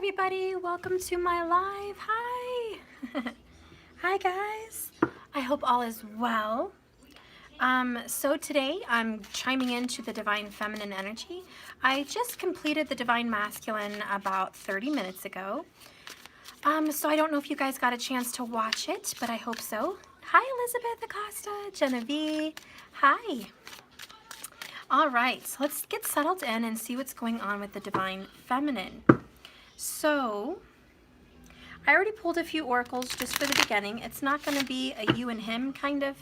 everybody, welcome to my live. Hi. Hi guys. I hope all is well. So today I'm chiming into the Divine Feminine energy. I just completed the Divine Masculine about 30 minutes ago. So I don't know if you guys got a chance to watch it, but I hope so. Hi Elizabeth Acosta, Genevieve. Hi. All right, so let's get settled in and see what's going on with the Divine Feminine. So, I already pulled a few oracles just for the beginning. It's not going to be a you and him kind of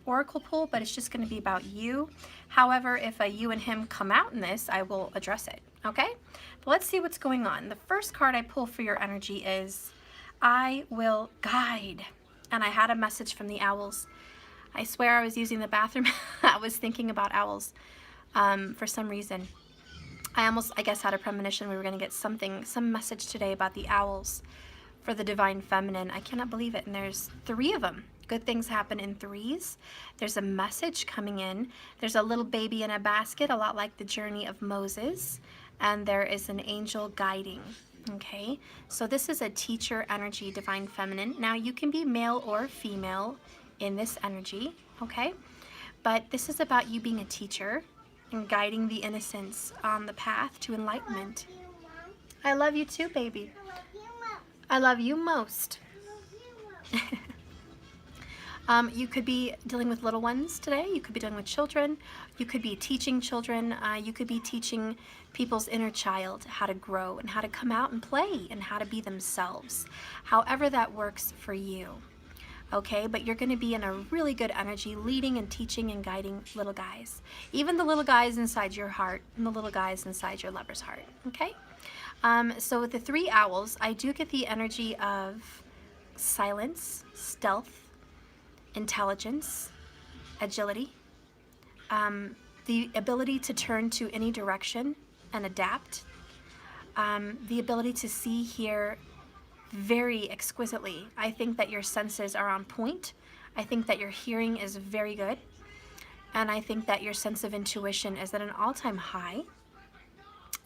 oracle pull, but it's just going to be about you. However, if a you and him come out in this, I will address it, okay? But let's see what's going on. The first card I pull for your energy is, I will guide. And I had a message from the owls. I swear I was using the bathroom. I was thinking about owls for some reason. I guess, had a premonition we were going to get some message today about the owls for the Divine Feminine. I cannot believe it. And there's 3 of them. Good things happen in 3s. There's a message coming in. There's a little baby in a basket, a lot like the journey of Moses. And there is an angel guiding. Okay, so this is a teacher energy, Divine Feminine. Now you can be male or female in this energy, okay? But this is about you being a teacher and guiding the innocents on the path to enlightenment. I love you too, baby. I love you most. You could be dealing with little ones today. You could be dealing with children. You could be teaching children. You could be teaching people's inner child how to grow and how to come out and play and how to be themselves. However that works for you. Okay, but you're going to be in a really good energy, leading and teaching and guiding little guys. Even the little guys inside your heart and the little guys inside your lover's heart, okay? So with the 3 owls, I do get the energy of silence, stealth, intelligence, agility, the ability to turn to any direction and adapt, the ability to see, hear, very exquisitely. I think that your senses are on point. I think that your hearing is very good. And I think that your sense of intuition is at an all-time high.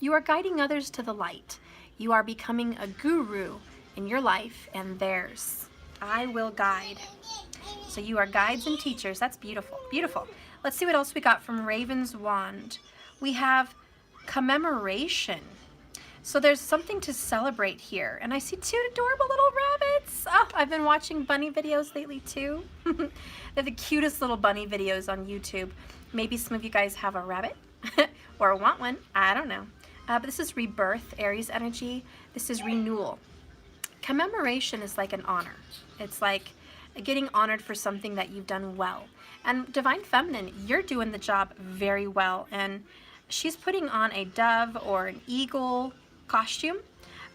You are guiding others to the light. You are becoming a guru in your life and theirs. I will guide. So you are guides and teachers. That's beautiful. Beautiful. Let's see what else we got from Raven's Wand. We have commemoration. So there's something to celebrate here. And I see 2 adorable little rabbits. Oh, I've been watching bunny videos lately too. They're the cutest little bunny videos on YouTube. Maybe some of you guys have a rabbit or want one. I don't know. But this is rebirth, Aries energy. This is renewal. Commemoration is like an honor. It's like getting honored for something that you've done well. And Divine Feminine, you're doing the job very well. And she's putting on a dove or an eagle costume.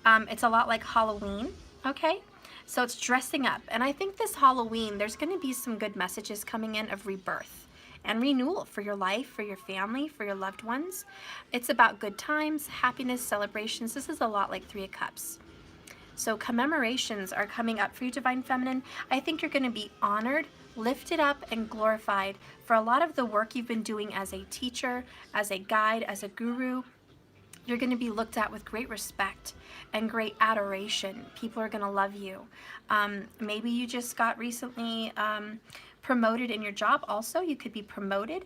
It's a lot like Halloween, okay? So it's dressing up. And I think this Halloween, there's going to be some good messages coming in of rebirth and renewal for your life, for your family, for your loved ones. It's about good times, happiness, celebrations. This is a lot like 3 of Cups. So commemorations are coming up for you, Divine Feminine. I think you're going to be honored, lifted up, and glorified for a lot of the work you've been doing as a teacher, as a guide, as a guru. You're going to be looked at with great respect and great adoration. People are going to love you. Maybe you just got recently promoted in your job also. You could be promoted.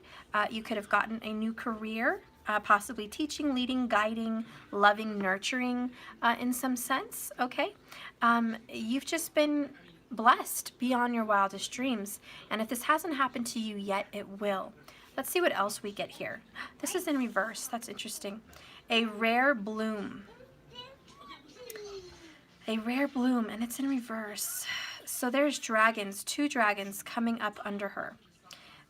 You could have gotten a new career, possibly teaching, leading, guiding, loving, nurturing in some sense, okay? You've just been blessed beyond your wildest dreams. And if this hasn't happened to you yet, it will. Let's see what else we get here. This is in reverse. That's interesting. A rare bloom. A rare bloom, and it's in reverse. So there's dragons, 2 dragons coming up under her.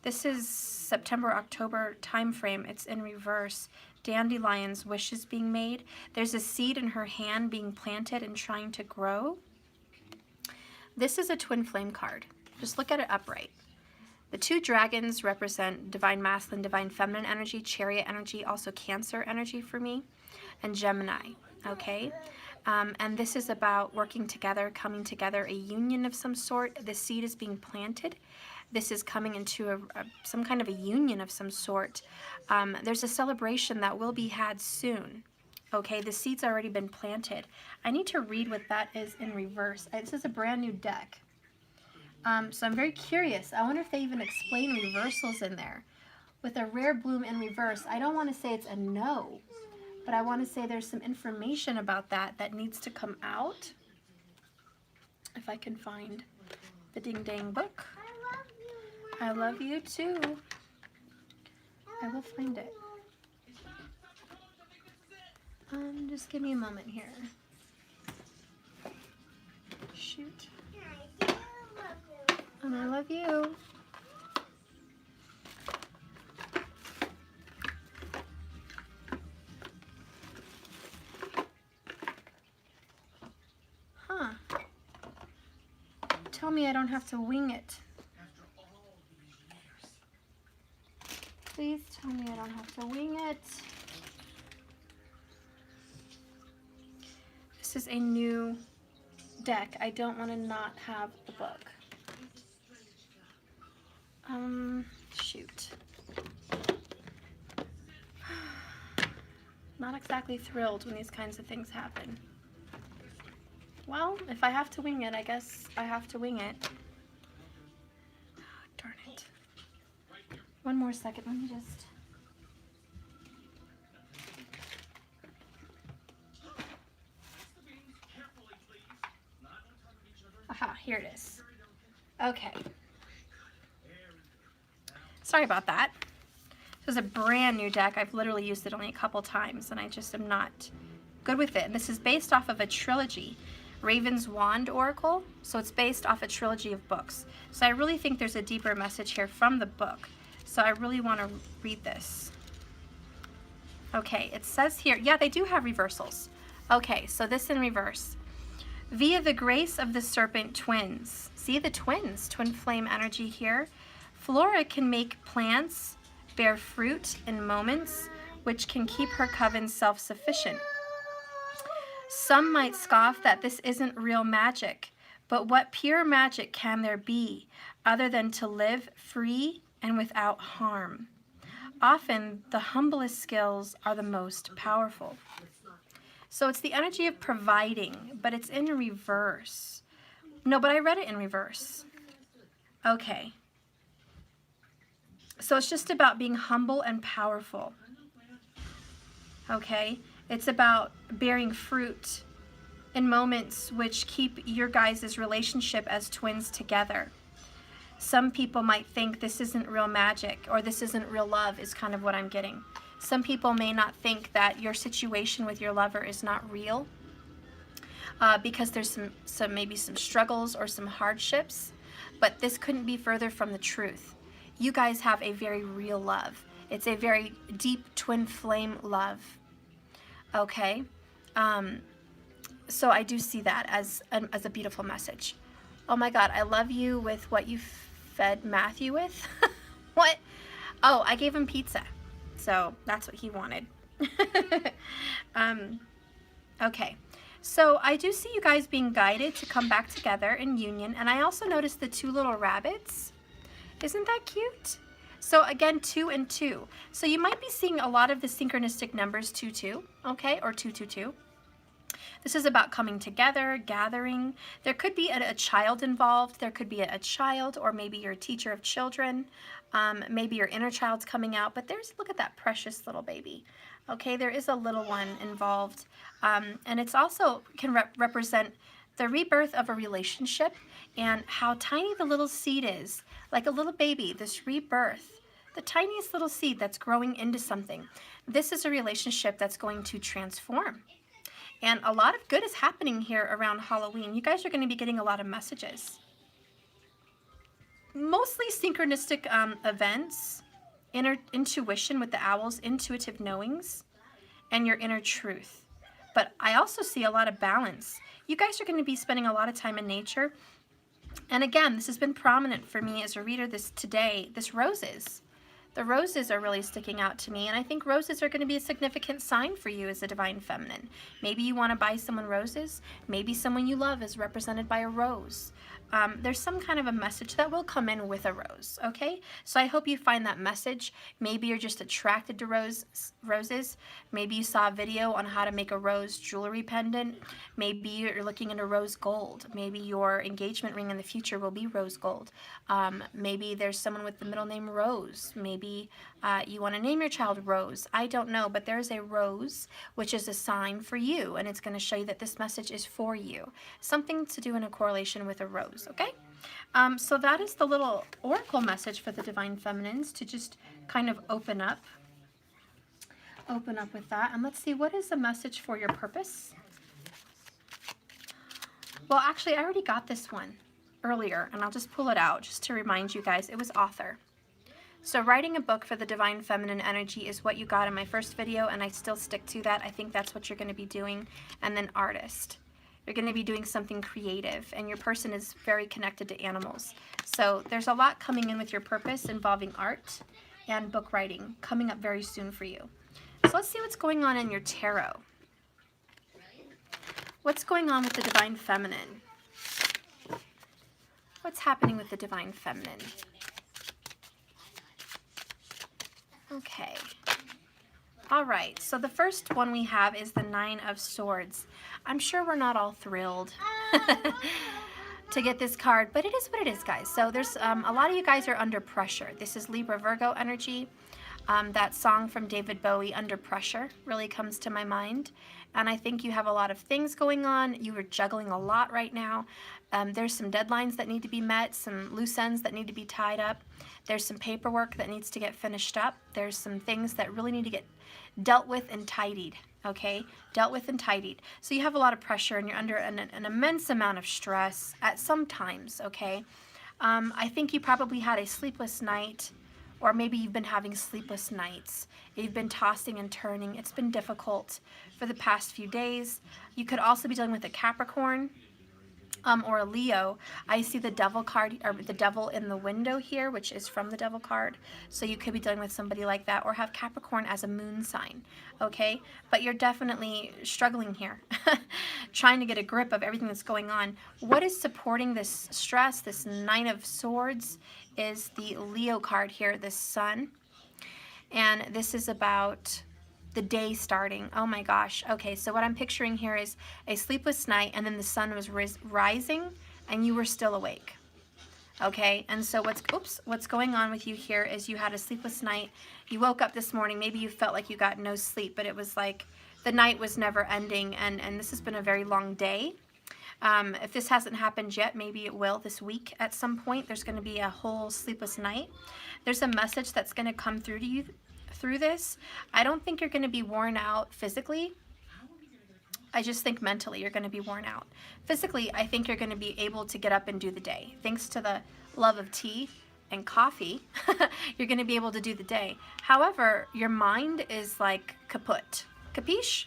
This is September, October time frame. It's in reverse. Dandelions, wishes being made. There's a seed in her hand being planted and trying to grow. This is a twin flame card. Just look at it upright. The 2 dragons represent Divine Masculine, Divine Feminine energy, Chariot energy, also Cancer energy for me, and Gemini, okay? And this is about working together, coming together, a union of some sort. The seed is being planted. This is coming into some kind of a union of some sort. There's a celebration that will be had soon, Okay, the seed's already been planted. I need to read what that is in reverse. This is a brand new deck. So I'm very curious. I wonder if they even explain reversals in there. With a rare bloom in reverse, I don't want to say it's a no, but I want to say there's some information about that that needs to come out. If I can find the ding dang book. I love you too. I will find it. Just give me a moment here. Shoot. And I love you. Huh. Tell me I don't have to wing it. Please tell me I don't have to wing it. This is a new deck. I don't want to not have the book. Shoot. Not exactly thrilled when these kinds of things happen. Well, if I have to wing it, I guess I have to wing it. Oh, darn it. One more second, let me just... Aha, here it is. Okay. Sorry about that. This is a brand new deck. I've literally used it only a couple times, and I just am not good with it. And this is based off of a trilogy, Raven's Wand Oracle. So it's based off a trilogy of books. So I really think there's a deeper message here from the book. So I really want to read this. Okay, it says here, yeah, they do have reversals. Okay, so this in reverse. Via the grace of the serpent twins. See the twins, twin flame energy here. Flora can make plants bear fruit in moments, which can keep her coven self-sufficient. Some might scoff that this isn't real magic, but what pure magic can there be other than to live free and without harm? Often, the humblest skills are the most powerful. So it's the energy of providing, but it's in reverse. No, but I read it in reverse. Okay. So it's just about being humble and powerful. Okay? It's about bearing fruit in moments which keep your guys' relationship as twins together. Some people might think this isn't real magic or this isn't real love is kind of what I'm getting. Some people may not think that your situation with your lover is not real because there's maybe some struggles or some hardships, but this couldn't be further from the truth. You guys have a very real love. It's a very deep twin flame love. Okay? So I do see that as a beautiful message. Oh my God, I love you with what you fed Matthew with. What? Oh, I gave him pizza. So that's what he wanted. Okay. So I do see you guys being guided to come back together in union. And I also noticed the two little rabbits. Isn't that cute? So again, 2 and 2. So you might be seeing a lot of the synchronistic numbers 2-2, okay, or 2-2-2. This is about coming together, gathering. There could be a child involved. There could be a child, or maybe you're a teacher of children. Maybe your inner child's coming out. But look at that precious little baby. Okay, there is a little one involved. And it's also can represent the rebirth of a relationship and how tiny the little seed is. Like a little baby, this rebirth, the tiniest little seed that's growing into something. This is a relationship that's going to transform. And a lot of good is happening here around Halloween. You guys are going to be getting a lot of messages. Mostly synchronistic events, intuition with the owls, intuitive knowings, and your inner truth. But I also see a lot of balance. You guys are going to be spending a lot of time in nature. And again, this has been prominent for me as a reader today, roses. The roses are really sticking out to me, and I think roses are going to be a significant sign for you as a divine feminine. Maybe you want to buy someone roses. Maybe someone you love is represented by a rose. there's some kind of a message that will come in with a rose, okay? So I hope you find that message. Maybe you're just attracted to roses. Maybe you saw a video on how to make a rose jewelry pendant. Maybe you're looking into rose gold. Maybe your engagement ring in the future will be rose gold. Maybe there's someone with the middle name Rose. Maybe you want to name your child Rose. I don't know, but there's a rose, which is a sign for you, and it's going to show you that this message is for you. Something to do in a correlation with a rose, okay? So that is the little oracle message for the Divine Feminines, to just kind of open up with that. And let's see, what is the message for your purpose? Well, actually, I already got this one earlier, and I'll just pull it out just to remind you guys. It was author. So writing a book for the Divine Feminine energy is what you got in my first video, and I still stick to that. I think that's what you're going to be doing. And then artist. You're going to be doing something creative, and your person is very connected to animals. So there's a lot coming in with your purpose involving art and book writing coming up very soon for you. So let's see what's going on in your tarot. What's going on with the Divine Feminine? What's happening with the Divine Feminine? Okay. All right, so the first one we have is the Nine of Swords. I'm sure we're not all thrilled to get this card, but it is what it is, guys. So there's a lot of you guys are under pressure. This is Libra Virgo energy. That song from David Bowie, Under Pressure, really comes to my mind. And I think you have a lot of things going on. You are juggling a lot right now. There's some deadlines that need to be met, some loose ends that need to be tied up. There's some paperwork that needs to get finished up. There's some things that really need to get dealt with and tidied, okay? Dealt with and tidied. So you have a lot of pressure, and you're under an immense amount of stress at some times, okay? I think you probably had a sleepless night, or maybe you've been having sleepless nights. You've been tossing and turning. It's been difficult for the past few days. You could also be dealing with a Capricorn or a Leo. I see the Devil card, or the Devil in the window here, which is from the Devil card. So you could be dealing with somebody like that, or have Capricorn as a moon sign, okay? But you're definitely struggling here, trying to get a grip of everything that's going on. What is supporting this stress, this Nine of Swords, is the Leo card here, the Sun. And this is about the day starting. Oh my gosh. Okay, so what I'm picturing here is a sleepless night, and then the sun was rising and you were still awake. Okay, and so what's going on with you here is you had a sleepless night. You woke up this morning, maybe you felt like you got no sleep, but it was like the night was never ending, and this has been a very long day. If this hasn't happened yet, maybe it will this week at some point. There's going to be a whole sleepless night. There's a message that's going to come through to you through this. I don't think you're going to be worn out physically. I just think mentally you're going to be worn out. Physically, I think you're going to be able to get up and do the day. Thanks to the love of tea and coffee, you're going to be able to do the day. However, your mind is like kaput. Capiche?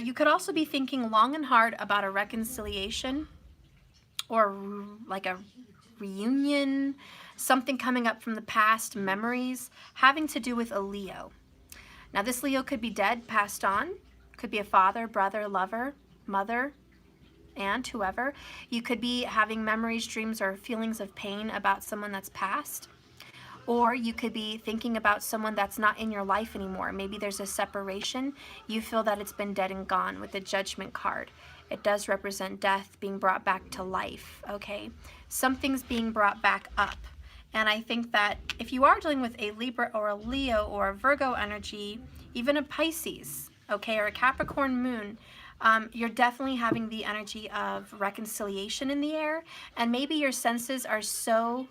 You could also be thinking long and hard about a reconciliation, or like a reunion, something coming up from the past, memories having to do with a Leo. Now this Leo could be dead, passed on, could be a father, brother, lover, mother, aunt, whoever. You could be having memories, dreams, or feelings of pain about someone that's passed. Or you could be thinking about someone that's not in your life anymore. Maybe there's a separation. You feel that it's been dead and gone with the Judgment card. It does represent death being brought back to life, okay? Something's being brought back up. And I think that if you are dealing with a Libra or a Leo or a Virgo energy, even a Pisces, okay, or a Capricorn moon, you're definitely having the energy of reconciliation in the air. And maybe your senses are so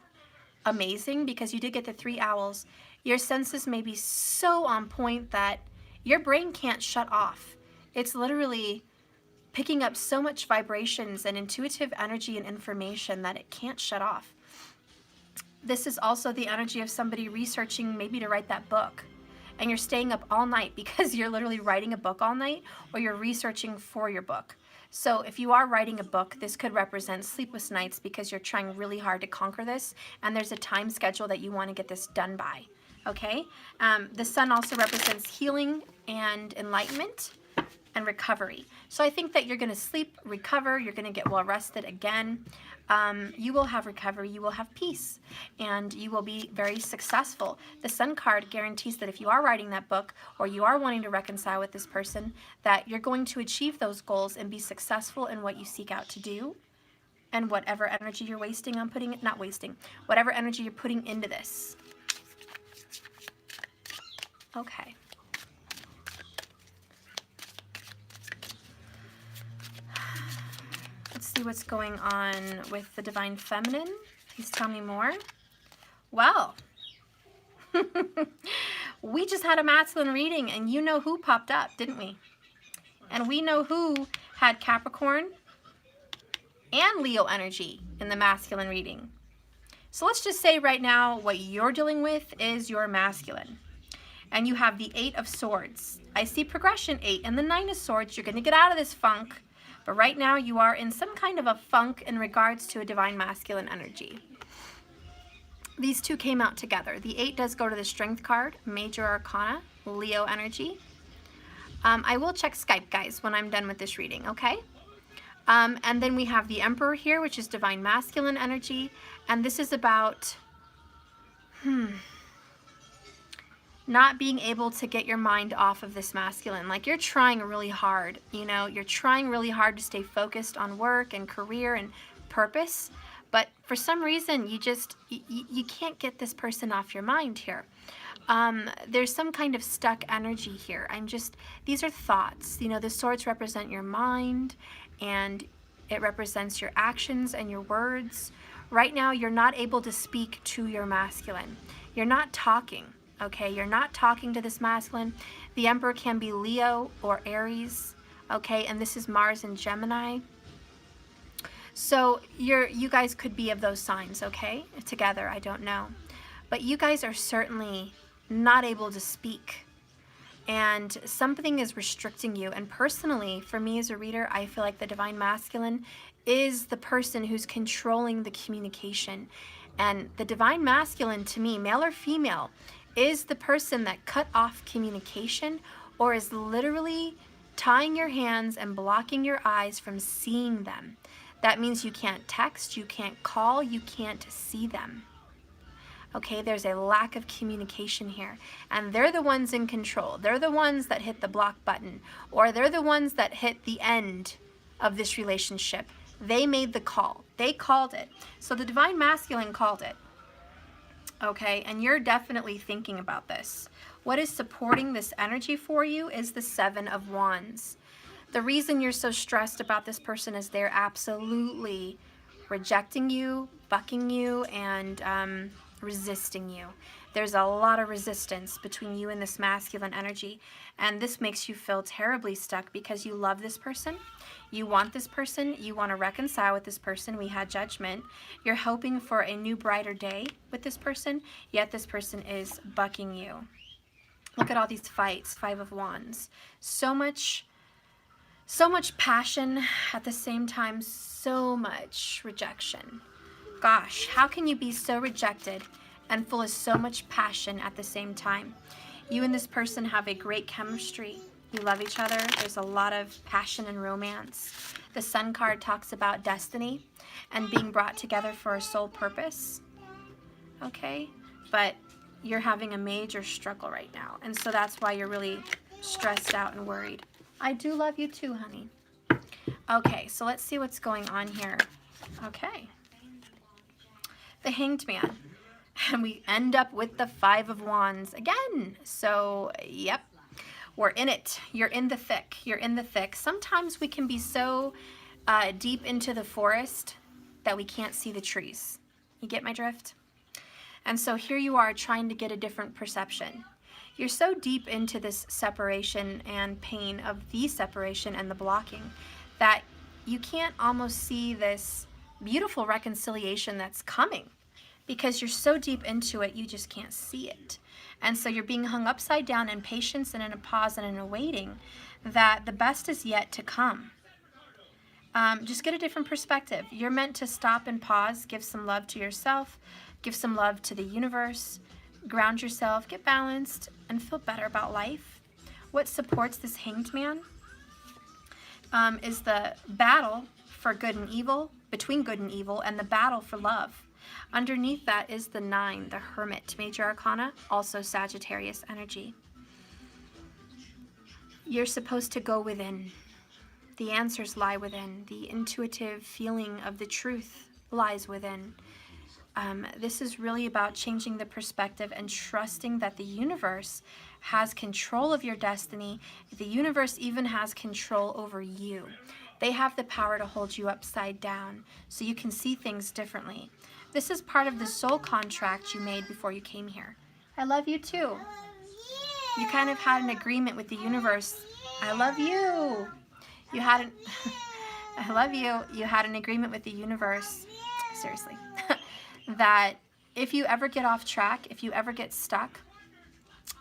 amazing because you did get the 3 owls. Your senses may be so on point that your brain can't shut off. It's literally picking up so much vibrations and intuitive energy and information that it can't shut off. This is also the energy of somebody researching maybe to write that book, and you're staying up all night because you're literally writing a book all night, or you're researching for your book. So if you are writing a book, this could represent sleepless nights because you're trying really hard to conquer this, and there's a time schedule that you want to get this done by, okay? The sun also represents healing and enlightenment. and recovery. So I think that you're going to sleep, recover, you're going to get well rested again. You will have recovery, you will have peace, and you will be very successful. The Sun card guarantees that if you are writing that book or you are wanting to reconcile with this person, that you're going to achieve those goals and be successful in what you seek out to do, and whatever energy you're wasting on putting it, not wasting, whatever energy you're putting into this. Okay. Let's see what's going on with the Divine Feminine. Please tell me more. Well, we just had a masculine reading, and you know who popped up, didn't we? And we know who had Capricorn and Leo energy in the masculine reading. So let's just say right now what you're dealing with is your masculine. And you have the 8 of Swords. I see progression 8 and the 9 of Swords. You're going to get out of this funk. But right now you are in some kind of a funk in regards to a divine masculine energy. These two came out together. The 8 does go to the Strength card, Major Arcana, Leo energy. I will check Skype, guys, when I'm done with this reading, okay? And then we have the Emperor here, which is divine masculine energy. And this is about not being able to get your mind off of this masculine. Like, you're trying really hard, you know, you're trying really hard to stay focused on work and career and purpose, but for some reason you can't get this person off your mind here. There's some kind of stuck energy here. These are thoughts. You know, the Swords represent your mind, and it represents your actions and your words. Right now you're not able to speak to your masculine. You're not talking. Okay, you're not talking to this masculine. The Emperor can be Leo or Aries, okay, and this is Mars and Gemini. So you guys could be of those signs, okay, together, I don't know. But you guys are certainly not able to speak, and something is restricting you. And personally, for me as a reader, I feel like the divine masculine is the person who's controlling the communication. And the divine masculine, to me, male or female, is the person that cut off communication or is literally tying your hands and blocking your eyes from seeing them. That means you can't text, you can't call, you can't see them. Okay, there's a lack of communication here. And they're the ones in control. They're the ones that hit the block button, or they're the ones that hit the end of this relationship. They made the call. They called it. So the divine masculine called it. Okay, and you're definitely thinking about this. What is supporting this energy for you is the 7 of Wands. The reason you're so stressed about this person is they're absolutely rejecting you, bucking you, and resisting you. There's a lot of resistance between you and this masculine energy, and this makes you feel terribly stuck because you love this person, you want this person, you want to reconcile with this person. We had Judgment. You're hoping for a new brighter day with this person, yet this person is bucking you. Look at all these fights, 5 of Wands. So much passion, at the same time so much rejection. Gosh, how can you be so rejected and full of so much passion at the same time? You and this person have a great chemistry. You love each other. There's a lot of passion and romance. The Sun card talks about destiny and being brought together for a soul purpose. Okay? But you're having a major struggle right now. And so that's why you're really stressed out and worried. I do love you too, honey. Okay, so let's see what's going on here. Okay. The Hanged Man. And we end up with the 5 of Wands again. So, yep. We're in it. You're in the thick. You're in the thick. Sometimes we can be so deep into the forest that we can't see the trees. You get my drift? And so here you are trying to get a different perception. You're so deep into this separation and pain of the separation and the blocking that you can't almost see this beautiful reconciliation that's coming, because you're so deep into it, you just can't see it. And so you're being hung upside down in patience and in a pause and in a waiting that the best is yet to come. Just get a different perspective. You're meant to stop and pause, give some love to yourself, give some love to the universe, ground yourself, get balanced, and feel better about life. What supports this Hanged Man? is the battle for good and evil, between good and evil, and the battle for love. Underneath that is the 9, the Hermit, Major Arcana, also Sagittarius energy. You're supposed to go within. The answers lie within. The intuitive feeling of the truth lies within. This is really about changing the perspective and trusting that the universe has control of your destiny. The universe even has control over you. They have the power to hold you upside down so you can see things differently. This is part of the soul contract you made before you came here. I love you too. You kind of had an agreement with the universe. I love you. You had an I love you. You had an agreement with the universe. Seriously. That if you ever get off track, if you ever get stuck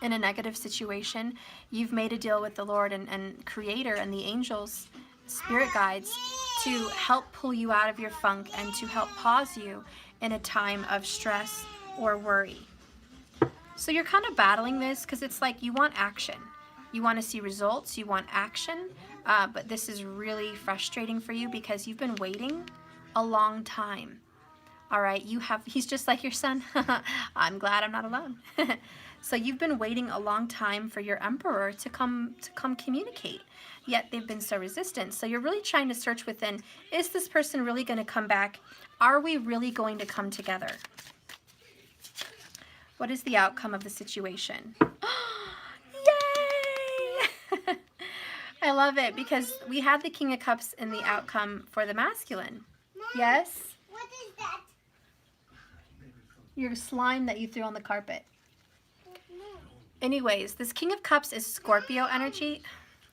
in a negative situation, you've made a deal with the Lord and Creator and the angels, spirit guides, to help pull you out of your funk and to help pause you in a time of stress or worry. So you're kind of battling this because it's like you want action. You want to see results, you want action, but this is really frustrating for you because you've been waiting a long time. All right, he's just like your son. I'm glad I'm not alone. So you've been waiting a long time for your emperor to come communicate, yet they've been so resistant. So you're really trying to search within, is this person really going to come back? Are we really going to come together? What is the outcome of the situation? Yay! I love it because we had the King of Cups in the outcome for the masculine. Mom, yes? What is that? Your slime that you threw on the carpet. Anyways, this King of Cups is Scorpio energy.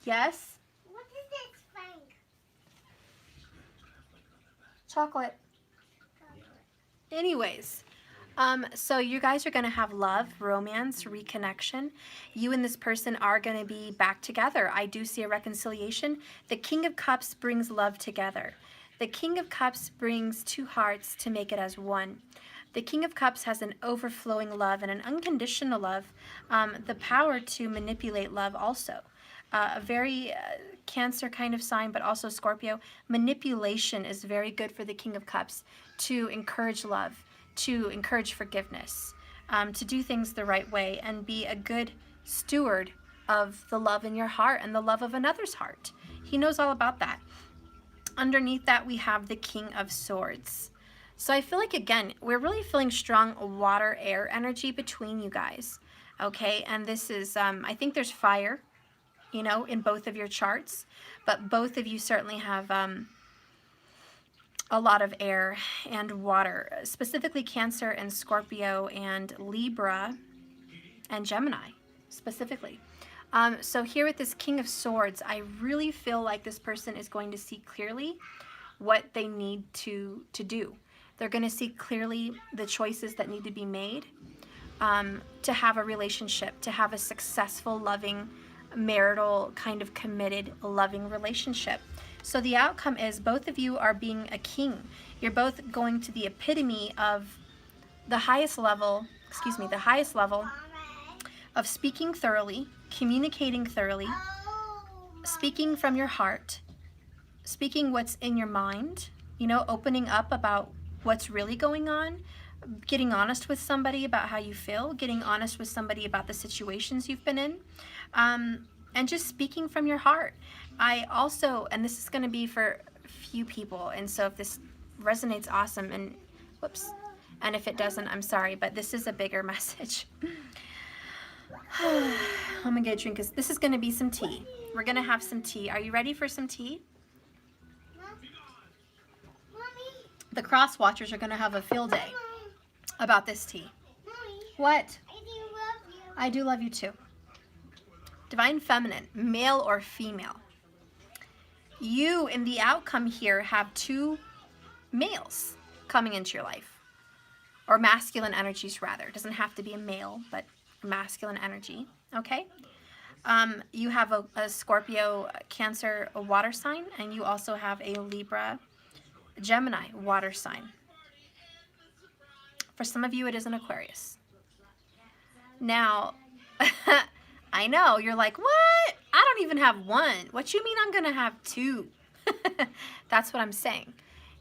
Yes? What is this, Frank? Chocolate. Anyways, so you guys are going to have love, romance, reconnection. You and this person are going to be back together. I do see a reconciliation. The King of Cups brings love together. The King of Cups brings two hearts to make it as one. The King of Cups has an overflowing love and an unconditional love, the power to manipulate love also. A very Cancer kind of sign, but also Scorpio. Manipulation is very good for the King of Cups to encourage love, to encourage forgiveness, to do things the right way and be a good steward of the love in your heart and the love of another's heart. He knows all about that. Underneath that, we have the King of Swords. So I feel like, again, we're really feeling strong water-air energy between you guys, okay? And this is, I think there's fire, you know, in both of your charts, but both of you certainly have a lot of air and water, specifically Cancer and Scorpio and Libra and Gemini, specifically. So here with this King of Swords, I really feel like this person is going to see clearly what they need to do. They're going to see clearly the choices that need to be made to have a relationship, to have a successful, loving, marital, kind of committed, loving relationship. So the outcome is both of you are being a king. You're both going to the epitome of the highest level, the highest level of speaking thoroughly, communicating thoroughly, speaking from your heart, speaking what's in your mind, you know, opening up about what's really going on, getting honest with somebody about how you feel, getting honest with somebody about the situations you've been in, and just speaking from your heart. I also, and this is going to be for a few people, and so if this resonates, awesome, and whoops, and if it doesn't, I'm sorry, but this is a bigger message. I'm gonna get a drink because this is going to be some tea. We're going to have some tea. Are you ready for some tea? The cross watchers are going to have a field day about this tea. Mommy, What? I do love you. I do love you too. Divine Feminine, male or female. You, in the outcome here, have two males coming into your life. Or masculine energies, rather. It doesn't have to be a male, but masculine energy. Okay? You have a Scorpio, Cancer, a water sign, and you also have a Libra, Gemini, water sign. For some of you, it is an Aquarius. Now, I know, you're like, what? I don't even have one. What you mean I'm going to have two? That's what I'm saying.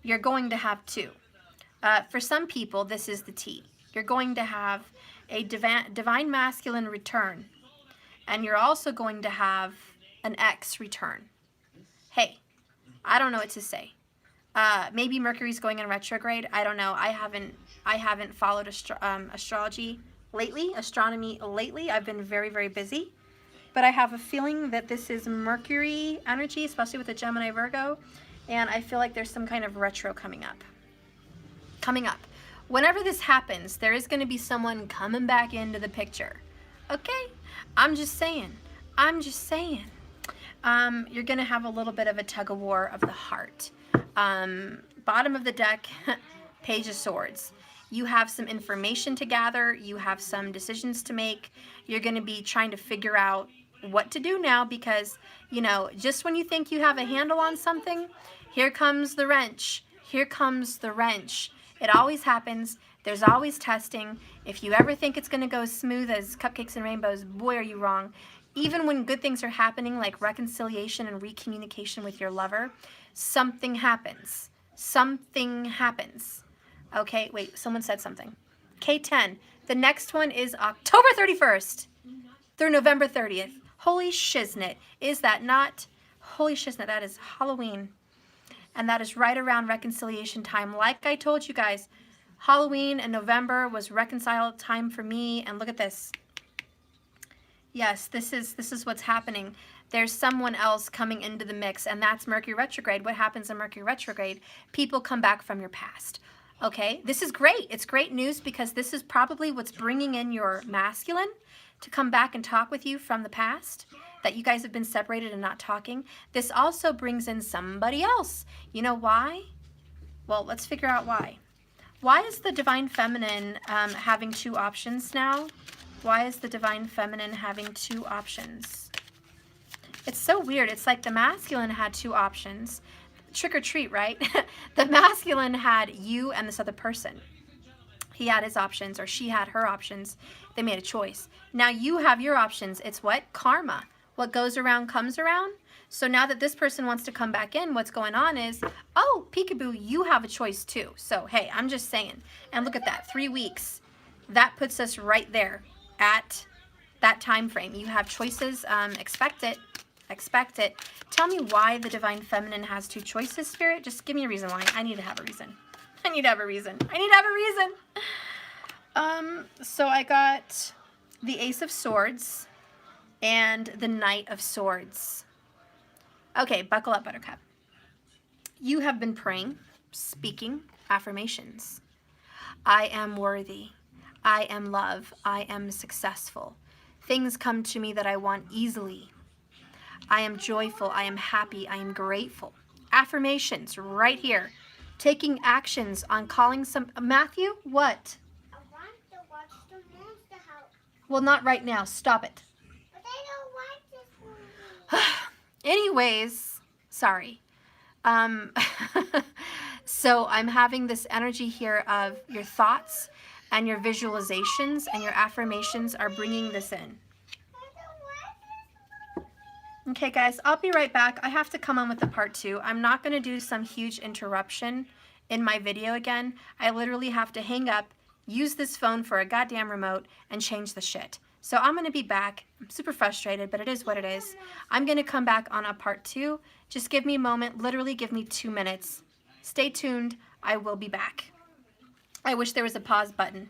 You're going to have two. For some people, this is the T. You're going to have a divine masculine return. And you're also going to have an X return. Hey, I don't know what to say. Maybe Mercury's going in retrograde. I don't know. I haven't followed astrology lately, astronomy lately. I've been very, very busy. But I have a feeling that this is Mercury energy, especially with the Gemini Virgo. And I feel like there's some kind of retro coming up. Whenever this happens, there is going to be someone coming back into the picture. Okay? I'm just saying. You're going to have a little bit of a tug of war of the heart. Bottom of the deck, Page of Swords. You have some information to gather. You have some decisions to make. You're going to be trying to figure out what to do now because, you know, just when you think you have a handle on something, here comes the wrench. Here comes the wrench. It always happens. There's always testing. If you ever think it's going to go smooth as cupcakes and rainbows, boy, are you wrong. Even when good things are happening, like reconciliation and recommunication with your lover, something happens. Something happens. Okay, wait, someone said something. K10. The next one is October 31st through November 30th. Holy shiznit. Is that not? Holy shiznit, that is Halloween. And that is right around reconciliation time. Like I told you guys, Halloween and November was reconcile time for me. And look at this. Yes, this is what's happening. There's someone else coming into the mix, and that's Mercury retrograde. What happens in Mercury retrograde? People come back from your past. Okay, this is great. It's great news because this is probably what's bringing in your masculine to come back and talk with you from the past, that you guys have been separated and not talking. This also brings in somebody else. You know why? Well, let's figure out why. Why is the Divine Feminine having two options now? Why is the Divine Feminine having two options? It's so weird. It's like the masculine had two options. Trick or treat, right? The masculine had you and this other person. He had his options, or she had her options. They made a choice. Now you have your options. It's what? Karma. What goes around comes around. So now that this person wants to come back in, what's going on is, oh, peekaboo, you have a choice too. So, hey, I'm just saying. And look at that, 3 weeks. That puts us right there at that time frame. You have choices. Expect it. Expect it. Tell me why the Divine Feminine has two choices, Spirit. Just give me a reason why. I need to have a reason. I need to have a reason. I need to have a reason. So I got the Ace of Swords and the Knight of Swords. Okay, buckle up, Buttercup. You have been praying, speaking affirmations. I am worthy. I am love. I am successful. Things come to me that I want easily. I am joyful. I am happy. I am grateful. Affirmations right here. Taking actions on calling some... Matthew, what? I want to watch the Monster House. Well, not right now. Stop it. But I don't like this movie. Anyways, sorry. So I'm having this energy here of your thoughts and your visualizations and your affirmations are bringing this in. I don't like this. Okay, guys, I'll be right back. I have to come on with the part 2. I'm not going to do some huge interruption in my video again. I literally have to hang up, use this phone for a goddamn remote, and change the shit. So I'm going to be back. I'm super frustrated, but it is what it is. I'm going to come back on a part 2. Just give me a moment. Literally give me 2 minutes. Stay tuned. I will be back. I wish there was a pause button.